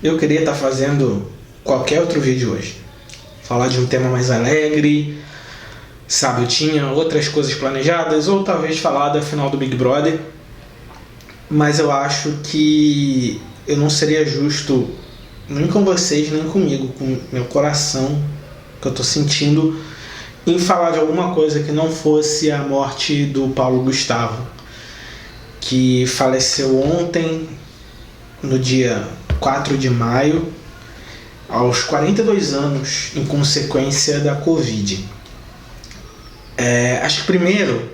eu queria estar fazendo qualquer outro vídeo hoje. Falar de um tema mais alegre, sabe? Eu tinha outras coisas planejadas, ou talvez falar da final do Big Brother. Mas eu acho que eu não seria justo nem com vocês, nem comigo, com meu coração, que eu tô sentindo, em falar de alguma coisa que não fosse a morte do Paulo Gustavo, que faleceu ontem, no dia 4 de maio, aos 42 anos, em consequência da Covid. Acho que primeiro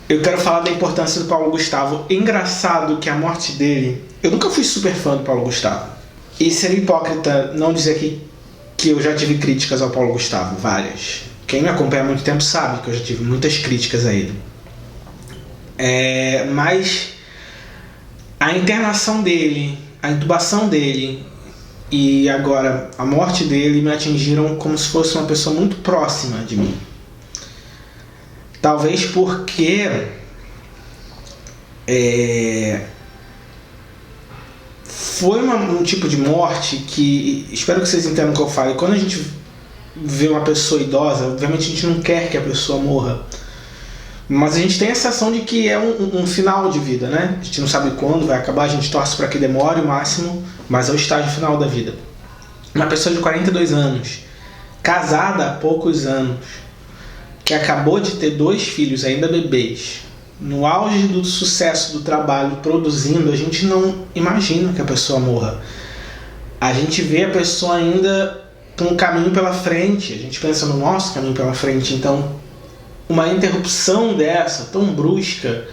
eu quero falar da importância do Paulo Gustavo. Engraçado que a morte dele... Eu nunca fui super fã do Paulo Gustavo. E seria hipócrita não dizer que eu já tive críticas ao Paulo Gustavo, várias. Quem me acompanha há muito tempo sabe que eu já tive muitas críticas a ele. Mas a internação dele, a intubação dele e agora a morte dele me atingiram como se fosse uma pessoa muito próxima de mim. Talvez porque foi um tipo de morte que, espero que vocês entendam o que eu falo, quando a gente vê uma pessoa idosa, obviamente a gente não quer que a pessoa morra, mas a gente tem a sensação de que é um final de vida, né? A gente não sabe quando vai acabar, a gente torce para que demore o máximo, mas é o estágio final da vida. Uma pessoa de 42 anos, casada há poucos anos, que acabou de ter 2 filhos, ainda bebês, no auge do sucesso do trabalho, produzindo, a gente não imagina que a pessoa morra. A gente vê a pessoa ainda com um caminho pela frente, a gente pensa no nosso caminho pela frente. Então, uma interrupção dessa, tão brusca,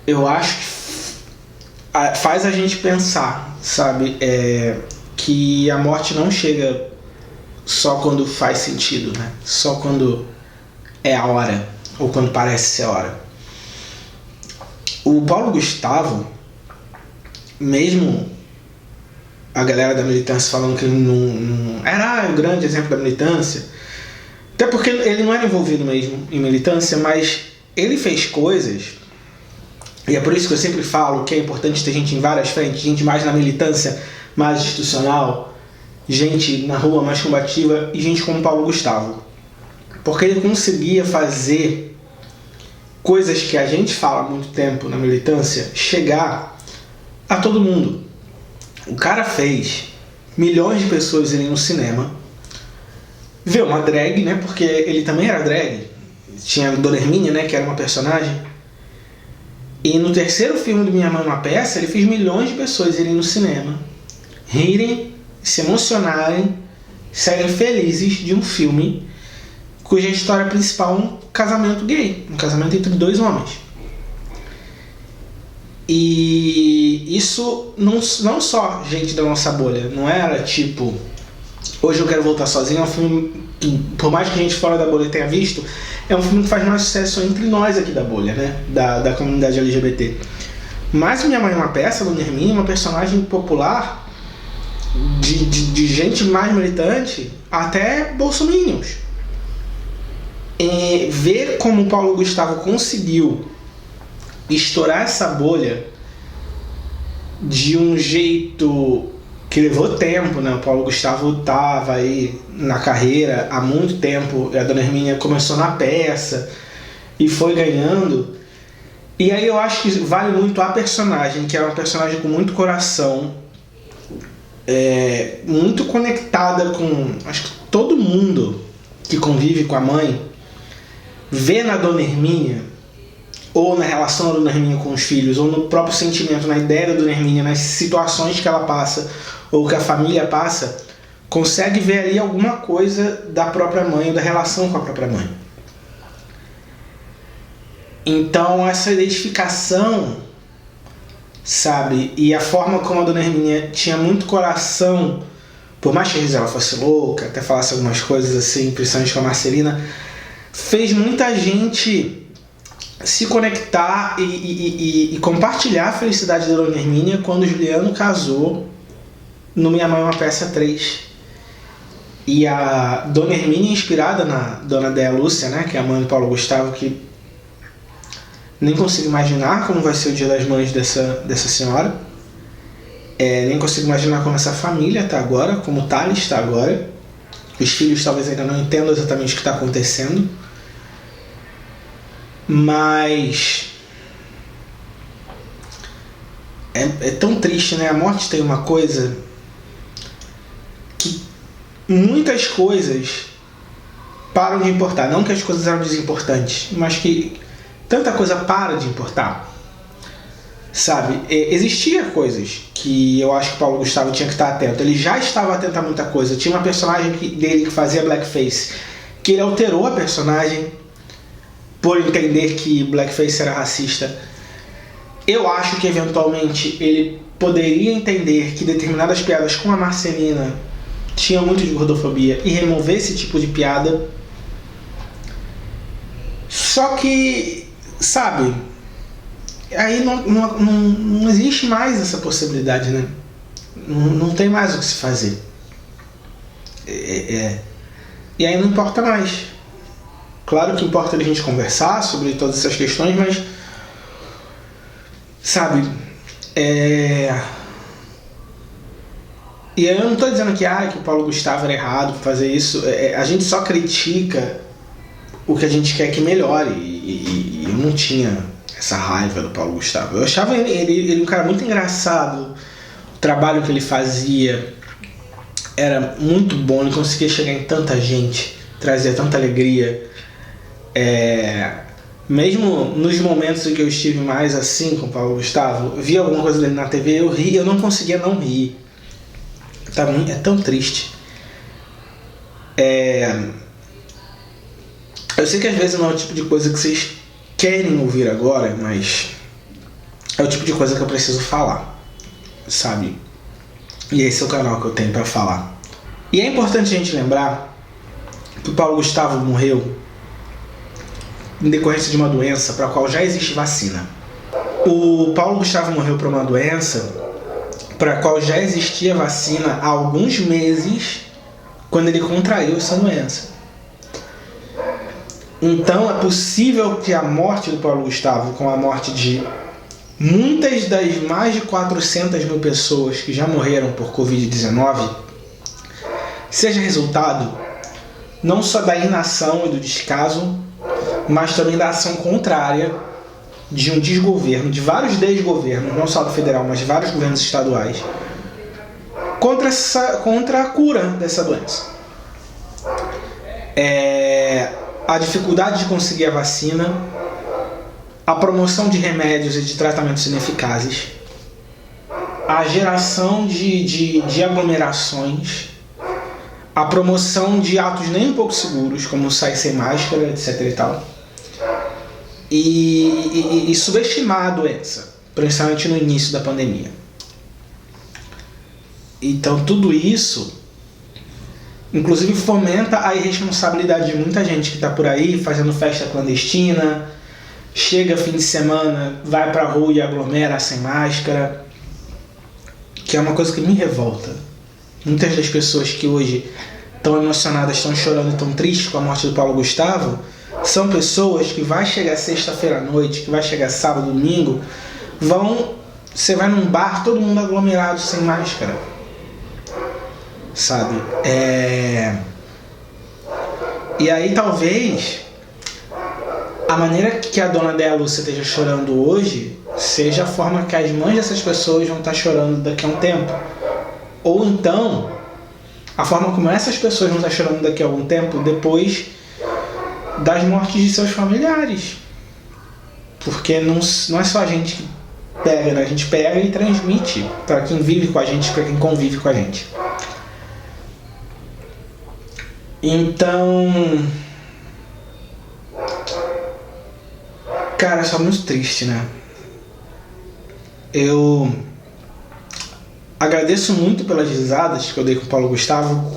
eu acho que faz a gente pensar, sabe, que a morte não chega só quando faz sentido, né? Só quando é a hora, ou quando parece ser a hora. O Paulo Gustavo, mesmo a galera da militância falando que ele não era o grande exemplo da militância, até porque ele não era envolvido mesmo em militância, mas ele fez coisas, e é por isso que eu sempre falo que é importante ter gente em várias frentes, gente mais na militância, mais institucional, gente na rua mais combativa e gente como Paulo Gustavo, porque ele conseguia fazer coisas que a gente fala há muito tempo na militância chegar a todo mundo. O cara fez milhões de pessoas irem no cinema ver uma drag, né, porque ele também era drag, tinha a Dona Hermínia, né, que era uma personagem, e no terceiro filme do Minha Mãe Uma Peça ele fez milhões de pessoas irem no cinema, rirem, se emocionarem, saírem felizes de um filme cuja história principal é um casamento gay, um casamento entre 2 homens. E isso não só gente da nossa bolha, não era tipo Hoje Eu Quero Voltar Sozinho, é um filme que, por mais que a gente fora da bolha tenha visto, é um filme que faz mais sucesso entre nós aqui da bolha, né, da comunidade LGBT. Mas Minha Mãe é uma Peça, Dona Hermínia, é uma personagem popular de gente mais militante até bolsominions. Ver como o Paulo Gustavo conseguiu estourar essa bolha de um jeito que levou tempo, né? O Paulo Gustavo estava aí na carreira há muito tempo, a Dona Hermínia começou na peça e foi ganhando. E aí eu acho que vale muito a personagem, que é uma personagem com muito coração, muito conectada com, acho que todo mundo que convive com a mãe, vê na Dona Hermínia, ou na relação da Dona Hermínia com os filhos, ou no próprio sentimento, na ideia da Dona Hermínia, nas situações que ela passa, ou que a família passa, consegue ver ali alguma coisa da própria mãe, ou da relação com a própria mãe. Então essa identificação, sabe, e a forma como a Dona Hermínia tinha muito coração, por mais que ela fosse louca, até falasse algumas coisas assim, principalmente com a Marcelina, fez muita gente se conectar e compartilhar a felicidade da Dona Hermínia quando o Juliano casou no Minha Mãe Uma Peça 3. E a Dona Hermínia, inspirada na Dona Déia Lúcia, né, que é a mãe do Paulo Gustavo, que nem consigo imaginar como vai ser o Dia das Mães dessa senhora. Nem consigo imaginar como essa família está agora, como o Thales está agora. Os filhos talvez ainda não entendam exatamente o que está acontecendo. Mas é tão triste, né? A morte tem uma coisa que muitas coisas param de importar. Não que as coisas eram desimportantes, mas que tanta coisa para de importar. Sabe? Existia coisas que eu acho que o Paulo Gustavo tinha que estar atento. Ele já estava atento a muita coisa. Tinha uma personagem dele que fazia blackface, que ele alterou a personagem por entender que blackface era racista. Eu acho que eventualmente ele poderia entender que determinadas piadas com a Marcelina tinham muito de gordofobia e remover esse tipo de piada. Só que, sabe, aí não existe mais essa possibilidade, né? Não tem mais o que se fazer. E aí não importa mais. Claro que importa a gente conversar sobre todas essas questões, mas, sabe, E eu não estou dizendo que o Paulo Gustavo era errado por fazer isso. A gente só critica o que a gente quer que melhore. E eu não tinha essa raiva do Paulo Gustavo. Eu achava ele um cara muito engraçado. O trabalho que ele fazia era muito bom. Ele conseguia chegar em tanta gente, trazia tanta alegria. Mesmo nos momentos em que eu estive mais assim com o Paulo Gustavo, vi alguma coisa dele na TV, eu ri, eu não conseguia não rir. É tão triste. Eu sei que às vezes não é o tipo de coisa que vocês querem ouvir agora, mas é o tipo de coisa que eu preciso falar, sabe? E esse é o canal que eu tenho pra falar. E é importante a gente lembrar que o Paulo Gustavo morreu em decorrência de uma doença para a qual já existe vacina. O Paulo Gustavo morreu por uma doença para a qual já existia vacina há alguns meses quando ele contraiu essa doença. Então é possível que a morte do Paulo Gustavo, com a morte de muitas das mais de 400 mil pessoas que já morreram por Covid-19, seja resultado não só da inação e do descaso, mas também da ação contrária de um desgoverno, de vários desgovernos, não só do federal, mas de vários governos estaduais, contra a cura dessa doença. A dificuldade de conseguir a vacina, a promoção de remédios e de tratamentos ineficazes, a geração de aglomerações, a promoção de atos nem um pouco seguros, como sair sem máscara, etc. e tal, e subestimar a doença, principalmente no início da pandemia. Então tudo isso, inclusive, fomenta a irresponsabilidade de muita gente que está por aí fazendo festa clandestina, chega fim de semana, vai pra rua e aglomera sem máscara, que é uma coisa que me revolta. Muitas das pessoas que hoje estão emocionadas, estão chorando, estão tristes com a morte do Paulo Gustavo, são pessoas que vai chegar sexta-feira à noite, que vai chegar sábado, domingo, você vai num bar, todo mundo aglomerado sem máscara, sabe? E aí talvez a maneira que a dona Déia Lúcia esteja chorando hoje seja a forma que as mães dessas pessoas vão estar chorando daqui a um tempo. Ou então, a forma como essas pessoas vão estar chorando daqui a algum tempo depois das mortes de seus familiares. Porque não é só a gente que pega, né? A gente pega e transmite para quem vive com a gente, para quem convive com a gente. Então, cara, é só muito triste, né? Eu agradeço muito pelas risadas que eu dei com o Paulo Gustavo.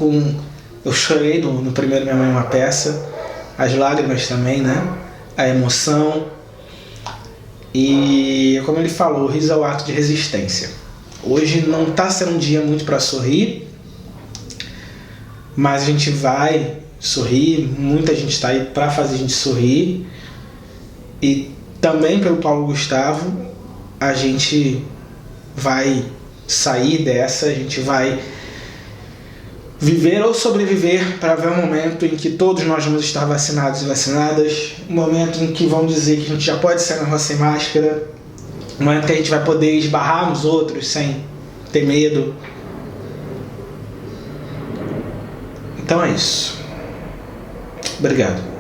Eu chorei no primeiro Minha Mãe é uma Peça, as lágrimas também, né? A emoção. E como ele falou, o riso é o ato de resistência. Hoje não está sendo um dia muito para sorrir, mas a gente vai sorrir. Muita gente está aí para fazer a gente sorrir. E também pelo Paulo Gustavo a gente vai sair dessa, a gente vai viver ou sobreviver para ver um momento em que todos nós vamos estar vacinados e vacinadas, um momento em que vão dizer que a gente já pode sair na rua sem máscara, um momento que a gente vai poder esbarrar nos outros sem ter medo. Então é isso. Obrigado.